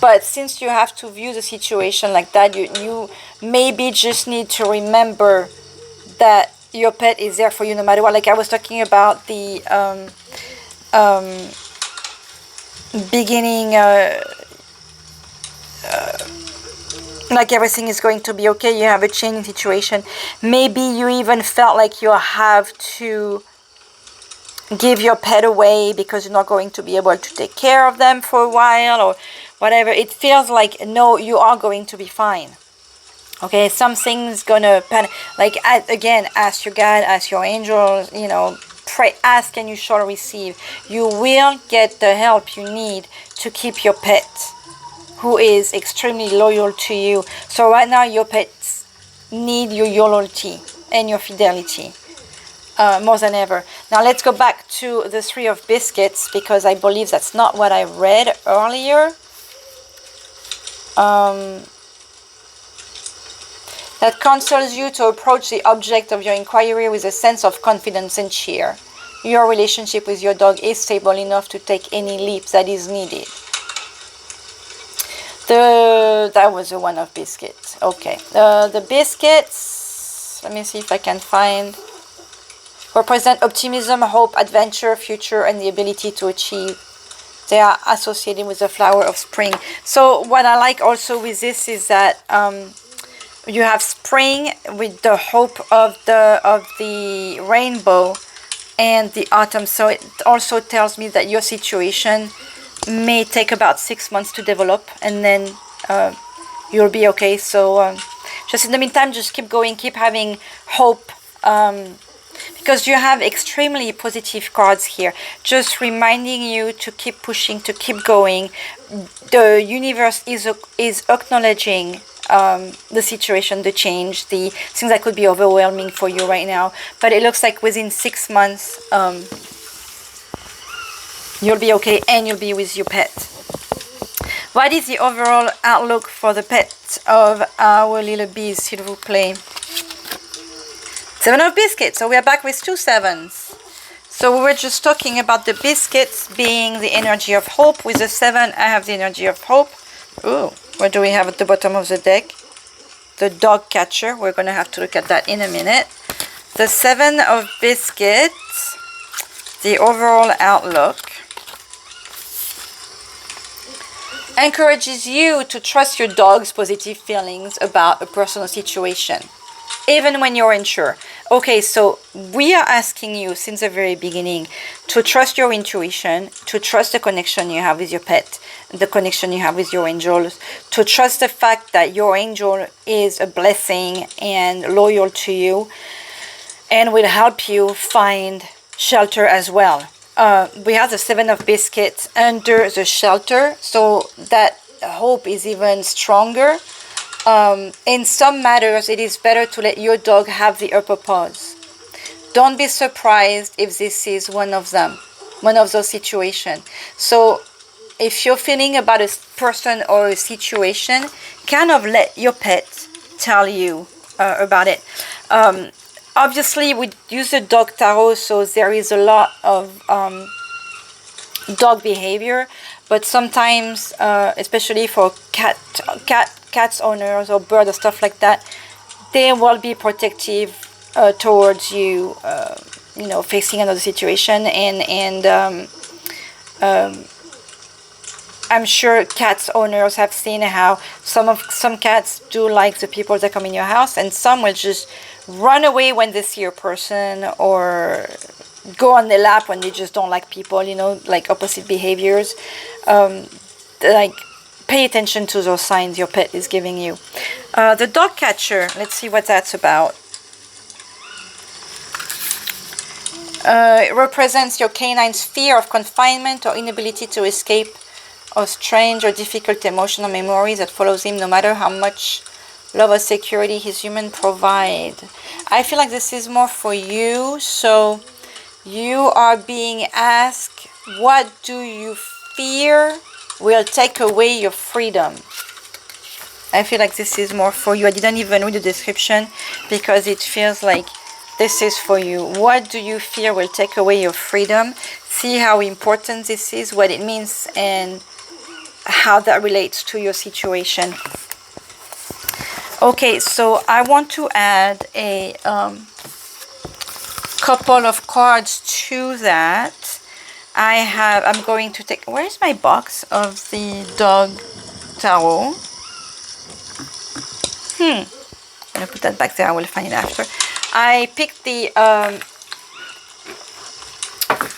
But since you have to view the situation like that, you maybe just need to remember that your pet is there for you no matter what. Like I was talking about the beginning, like everything is going to be okay, you have a changing situation. Maybe you even felt like you have to give your pet away because you're not going to be able to take care of them for a while or whatever. It feels like, no, you are going to be fine. Okay, something's gonna like, again, ask your God, ask your angels, you know, pray, ask and you shall receive. You will get the help you need to keep your pet, who is extremely loyal to you. So right now your pets need your loyalty and your fidelity more than ever. Now let's go back to the 3 of biscuits, because I believe that's not what I read earlier. That counsels you to approach the object of your inquiry with a sense of confidence and cheer. Your relationship with your dog is stable enough to take any leap that is needed. That was the 1 of biscuits. Okay. The biscuits, let me see if I can find, represent optimism, hope, adventure, future, and the ability to achieve. They are associated with the flower of spring. So what I like also with this is that you have spring with the hope of the rainbow and the autumn. So it also tells me that your situation may take about 6 months to develop, and then you'll be okay. So just in the meantime, just keep going, keep having hope, because you have extremely positive cards here, just reminding you to keep pushing, to keep going. The universe is acknowledging the situation, the change, the things that could be overwhelming for you right now. But it looks like within 6 months, you'll be okay and you'll be with your pet. What is the overall outlook for the pet of our little bees, s'il vous plaît? 7 of biscuits. So we are back with 2 7s. So we were just talking about the biscuits being the energy of hope. With the 7, I have the energy of hope. Ooh, what do we have at the bottom of the deck? The dog catcher. We're going to have to look at that in a minute. The 7 of biscuits, the overall outlook, encourages you to trust your dog's positive feelings about a personal situation, even when you're unsure. Okay, so we are asking you since the very beginning to trust your intuition, to trust the connection you have with your pet, the connection you have with your angels, to trust the fact that your angel is a blessing and loyal to you and will help you find shelter as well. We have the 7 of biscuits under the shelter, so that hope is even stronger. In some matters, it is better to let your dog have the upper paws. Don't be surprised if this is one of them, one of those situations. So if you're feeling about a person or a situation, kind of let your pet tell you about it. Obviously, we use the dog tarot, so there is a lot of dog behavior, but sometimes, especially for cats owners or birds or stuff like that, they will be protective towards you, you know, facing another situation, and I'm sure cats owners have seen how some cats do like the people that come in your house, and some will just run away when they see a person, or go on their lap when they just don't like people, you know, like opposite behaviors. Like, pay attention to those signs your pet is giving you. The dog catcher, let's see what that's about. It represents your canine's fear of confinement or inability to escape or strange or difficult emotional memories that follows him no matter how much love or security, his human provide. I feel like this is more for you. So you are being asked, what do you fear will take away your freedom? I feel like this is more for you. I didn't even read the description because it feels like this is for you. What do you fear will take away your freedom? See how important this is, what it means, and how that relates to your situation. Okay, so I want to add a couple of cards to that. I'm going to take, where's my box of the dog tarot? I'm going to put that back there. I will find it after. I picked the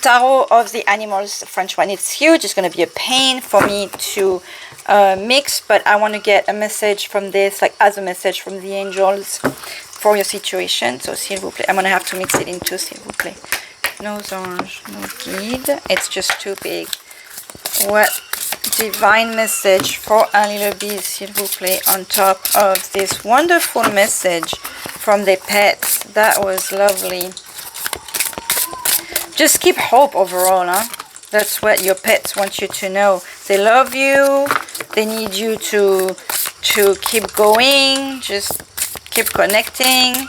tarot of the animals, the French one. It's huge. It's going to be a pain for me to mix, but I want to get a message from this, like as a message from the angels for your situation. So, s'il vous plaît. I'm going to have to mix it into, s'il vous plaît. Nos anges, nos guides. It's just too big. What divine message for un little bit, s'il vous plaît, on top of this wonderful message from the pets. That was lovely. Just keep hope overall, huh? That's what your pets want you to know. They love you. They need you to keep going. Just keep connecting.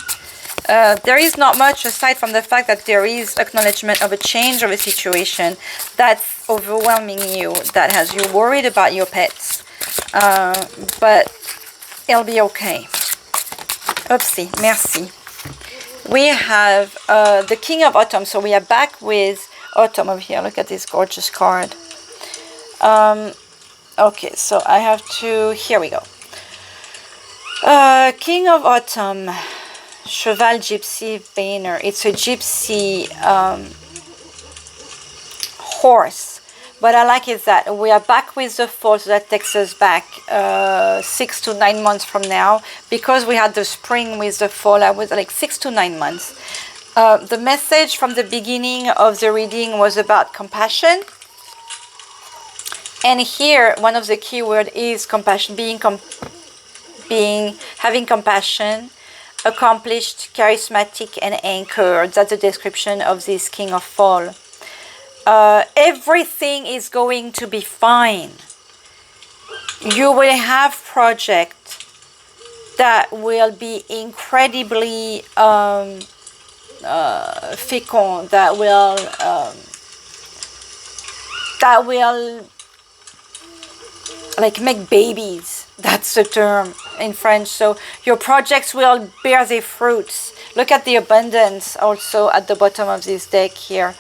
There is not much aside from the fact that there is acknowledgement of a change of a situation that's overwhelming you, that has you worried about your pets. But it'll be okay. Oopsie, merci. We have the King of Autumn. So we are back with Autumn over here. Look at this gorgeous card. Okay, so I have to, here we go. King of Autumn. Cheval Gypsy Banner. It's a gypsy horse. But I like it that we are back with the fall, so that takes us back 6 to 9 months from now. Because we had the spring with the fall, I was like 6 to 9 months. The message from the beginning of the reading was about compassion. And here, one of the key words is compassion, having compassion, accomplished, charismatic, and anchored. That's the description of this King of Fall. Everything is going to be fine. You will have projects that will be incredibly fécond, that will like make babies. That's the term in French. So your projects will bear their fruits. Look at the abundance also at the bottom of this deck here.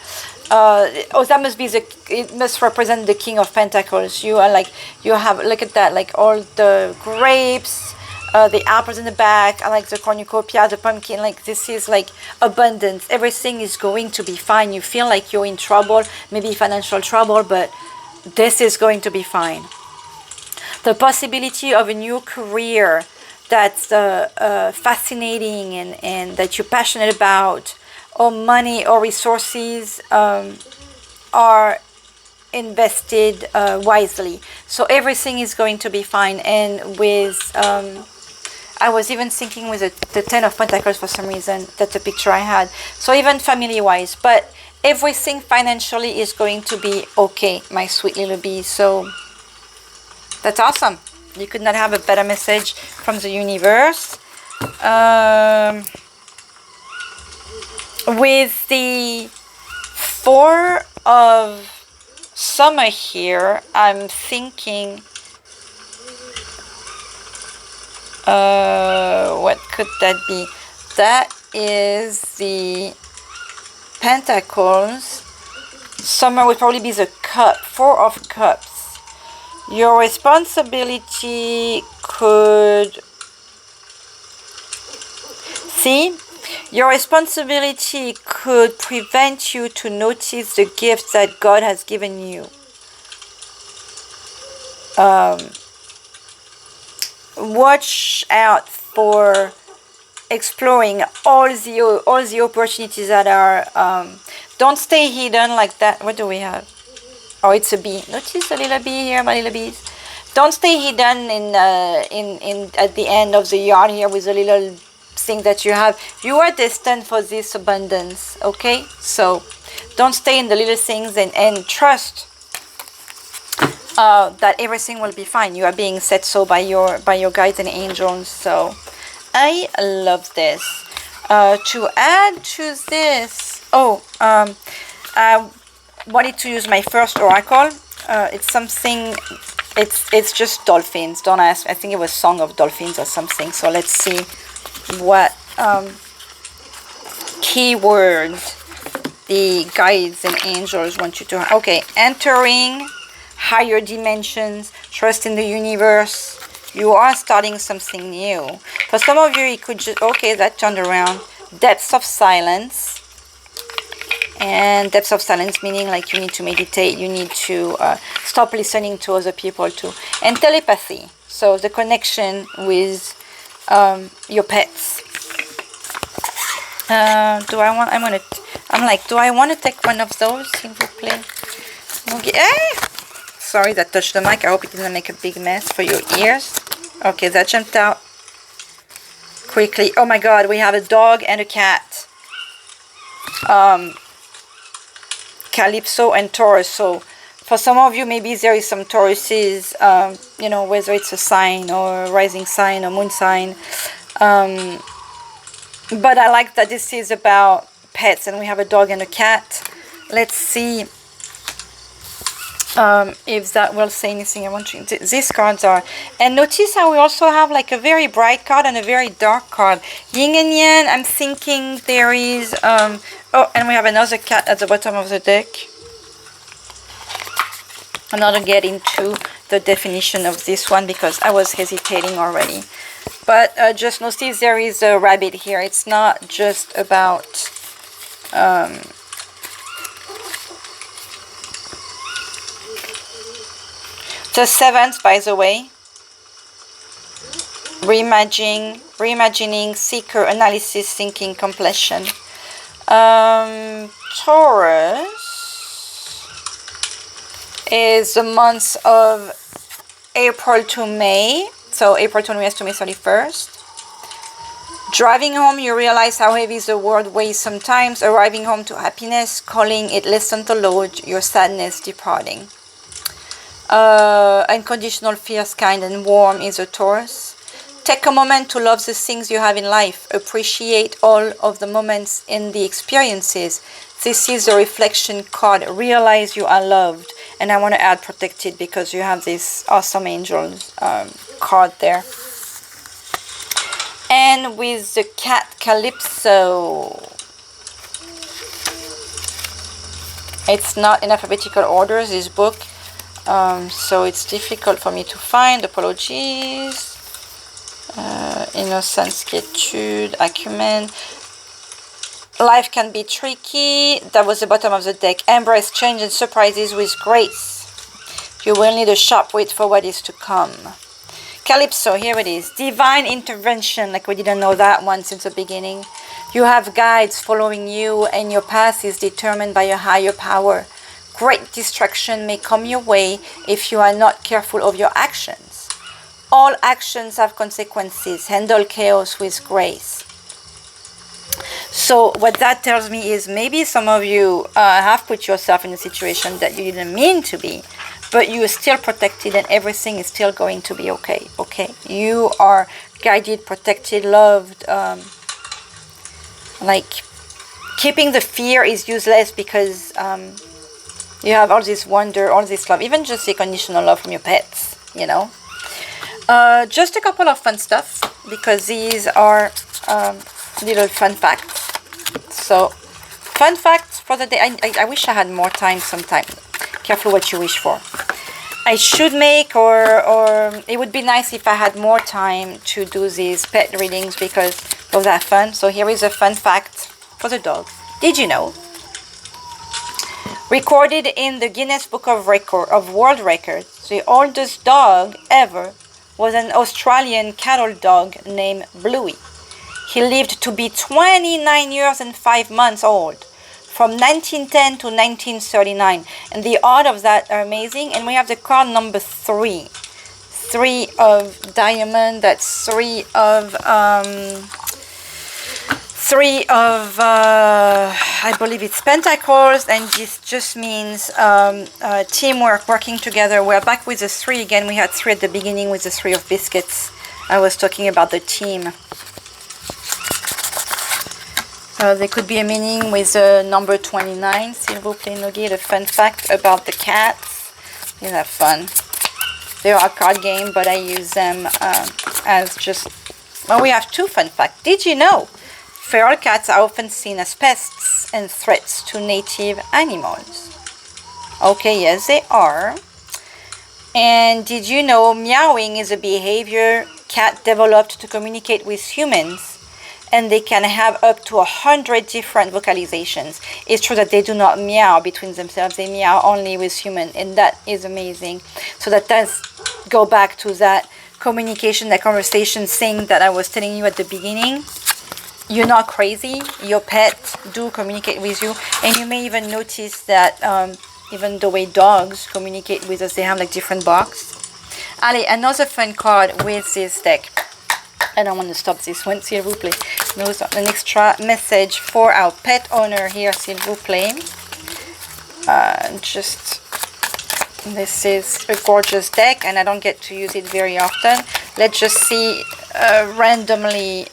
That must be it must represent the King of Pentacles. You are like, you have, look at that, like all the grapes, the apples in the back, I like the cornucopia, the pumpkin, like this is like abundance. Everything is going to be fine. You feel like you're in trouble, maybe financial trouble, but this is going to be fine. The possibility of a new career that's fascinating and that you're passionate about, or money or resources are invested wisely. So everything is going to be fine. And with, I was even thinking with the Ten of Pentacles for some reason, that's a picture I had. So even family-wise, but everything financially is going to be okay, my sweet little bee. So that's awesome. You could not have a better message from the universe. With the Four of Summer here, I'm thinking, what could that be? That is the Pentacles. Summer would probably be the Cup, Four of Cups. Your responsibility could, see, your responsibility could prevent you to notice the gifts that God has given you. Watch out for exploring all the opportunities that are, don't stay hidden like that. What do we have? Oh, it's a bee. Notice the little bee here, my little bees. Don't stay hidden in at the end of the yard here with a little thing that you have. You are destined for this abundance, okay? So don't stay in the little things, and trust that everything will be fine. You are being set so by your guides and angels. So I love this. To add to this, I wanted to use my first oracle. It's something, it's just dolphins. Don't ask. I think it was Song of Dolphins or something. So let's see what keywords the guides and angels want you to. Okay, entering higher dimensions, trust in the universe. You are starting something new. For some of you, it could just, okay, that turned around. Depths of silence. And depths of silence meaning like you need to meditate, you need to stop listening to other people too. And telepathy, so the connection with your pets. Do I want to take one of those? S'il vous plaît. Okay. Sorry, that touched the mic. I hope it didn't make a big mess for your ears. Okay, that jumped out quickly. Oh my god, we have a dog and a cat. Calypso and Taurus. So for some of you, maybe there is some Tauruses, you know, whether it's a sign or rising sign or moon sign. But I like that this is about pets, and we have a dog and a cat. Let's see if that will say anything. I want you. These cards are, and notice how we also have like a very bright card and a very dark card. Yin and Yang. I'm thinking there is oh, and we have another cat at the bottom of the deck. I'm not gonna get into the definition of this one because I was hesitating already. But just notice there is a rabbit here. It's not just about the seventh, by the way. Reimagining, seeker, analysis, thinking, completion. Taurus is the month of April to May. So April 20th to May 31st. Driving home, you realize how heavy the world weighs sometimes. Arriving home to happiness, calling it lessen the load, your sadness departing. Unconditional, fierce, kind, and warm is a Taurus. Take a moment to love the things you have in life. Appreciate all of the moments in the experiences. This is a reflection card. Realize you are loved. And I want to add protected because you have this awesome angels card there. And with the cat Calypso, it's not in alphabetical order, this book. So it's difficult for me to find. Apologies. Innocence, quietude, acumen. Life can be tricky. That was the bottom of the deck. Embrace change and surprises with grace. You will need a sharp wit for what is to come. Calypso, here it is. Divine intervention, like we didn't know that one since the beginning. You have guides following you, and your path is determined by a higher power. Great distraction may come your way if you are not careful of your actions. All actions have consequences. Handle chaos with grace. So what that tells me is maybe some of you have put yourself in a situation that you didn't mean to be, but you are still protected and everything is still going to be okay. Okay, you are guided, protected, loved. Like keeping the fear is useless because you have all this wonder, all this love, even just the conditional love from your pets, you know. Just a couple of fun stuff because these are little fun facts. So fun facts for the day. I wish I had more time sometime. Careful what you wish for. I should make, or it would be nice if I had more time to do these pet readings because those are fun. So here is a fun fact for the dog. Did you know? Recorded in the Guinness Book of World Records, the oldest dog ever was an Australian cattle dog named Bluey. He lived to be 29 years and 5 months old, from 1910 to 1939. And the odds of that are amazing. And we have the card number 3. 3 of diamond. That's 3 of I believe it's pentacles, and this just means teamwork, working together. We're back with the 3 again. We had 3 at the beginning with the 3 of biscuits. I was talking about the team. There could be a meaning with the number 29. S'il vous plaît, Nogi, a fun fact about the cats. These are fun. They are a card game, but I use them as just... Well, we have 2 fun facts. Did you know feral cats are often seen as pests and threats to native animals? Okay, yes, they are. And did you know meowing is a behavior cat developed to communicate with humans? And they can have up to 100 different vocalizations. It's true that they do not meow between themselves. They meow only with humans, and that is amazing. So that does go back to that communication, that conversation thing that I was telling you at the beginning. You're not crazy. Your pet do communicate with you. And you may even notice that even the way dogs communicate with us, they have like different barks. Allez, another fun card with this deck. I don't want to stop this one, s'il vous plaît. An extra message for our pet owner here, s'il vous plaît. This is a gorgeous deck, and I don't get to use it very often. Let's just see randomly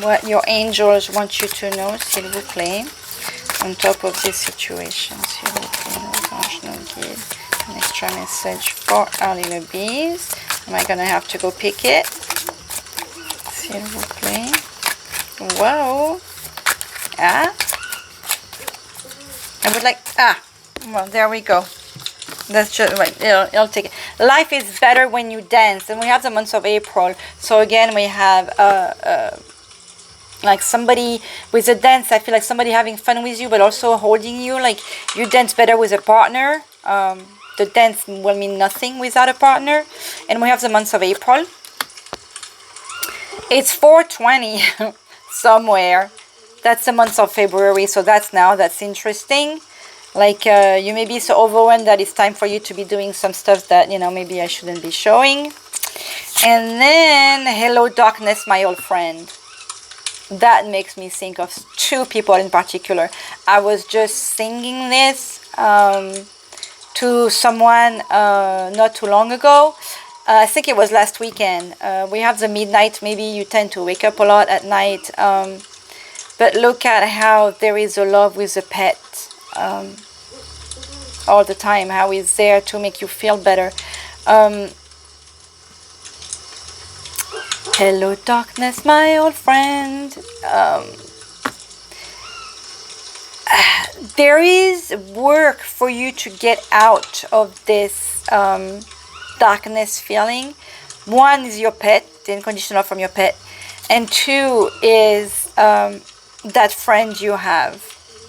what your angels want you to know, s'il vous plaît, on top of this situation. S'il vous plaît, an extra message for our little bees. Am I going to have to go pick it? S'il vous plaît. Whoa. Ah. I would like... Ah. Well, there we go. That's just right. I'll take it. Life is better when you dance. And we have the month of April. So again, we have like somebody with a dance. I feel like somebody having fun with you, but also holding you. Like you dance better with a partner. The dance will mean nothing without a partner. And we have the month of April. It's 420 somewhere. That's the month of February. So that's interesting. Like you may be so overwhelmed that it's time for you to be doing some stuff that, you know, maybe I shouldn't be showing. And then, hello darkness, my old friend. That makes me think of 2 people in particular. I was just singing this to someone not too long ago. I think it was last weekend. We have the midnight. Maybe you tend to wake up a lot at night. But look at how there is a love with a pet. All the time, how he's there to make you feel better. Hello darkness, my old friend. There is work for you to get out of this darkness feeling. 1 is your pet, the unconditional love from your pet, and 2 is that friend you have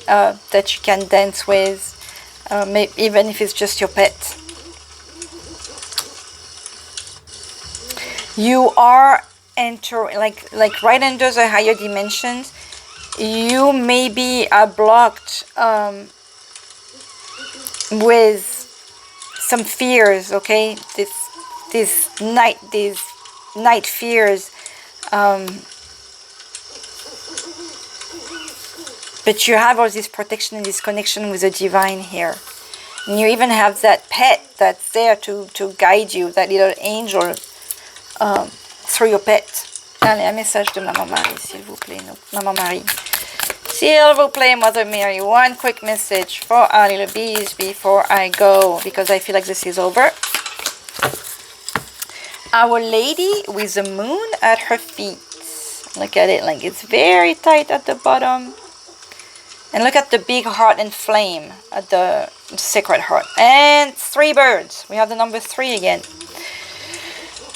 that you can dance with, maybe even if it's just your pet. You are entering, like right under the higher dimensions. You maybe are blocked with some fears. Okay, these night fears. But you have all this protection and this connection with the divine here. And you even have that pet that's there to guide you, that little angel through your pet. Allez, un message de Maman Marie, s'il vous plaît. No, Maman Marie. S'il vous plaît, Mother Mary. 1 quick message for our little bees before I go, because I feel like this is over. Our Lady with the moon at her feet. Look at it, like it's very tight at the bottom. And look at the big heart and flame at the sacred heart. And 3 birds. We have the number 3 again.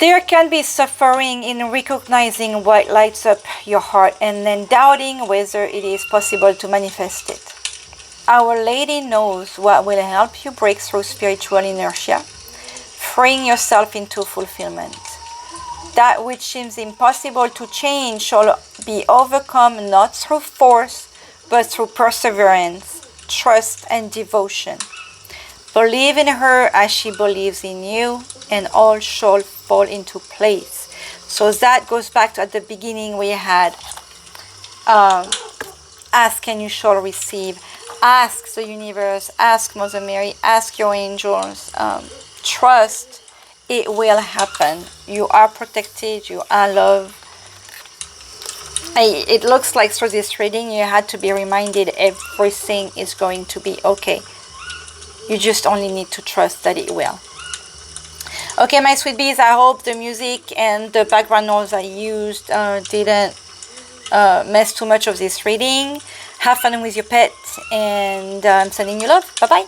There can be suffering in recognizing what lights up your heart and then doubting whether it is possible to manifest it. Our Lady knows what will help you break through spiritual inertia, freeing yourself into fulfillment. That which seems impossible to change shall be overcome not through force, but through perseverance, trust, and devotion. Believe in her as she believes in you, and all shall fall into place. So that goes back to at the beginning we had ask and you shall receive. Ask the universe, ask Mother Mary, ask your angels. Trust it will happen. You are protected, you are loved. It looks like through this reading you had to be reminded everything is going to be okay. You just only need to trust that it will. Okay, my sweet bees, I hope the music and the background noise I used didn't mess too much of this reading. Have fun with your pet, and I'm sending you love. Bye-bye.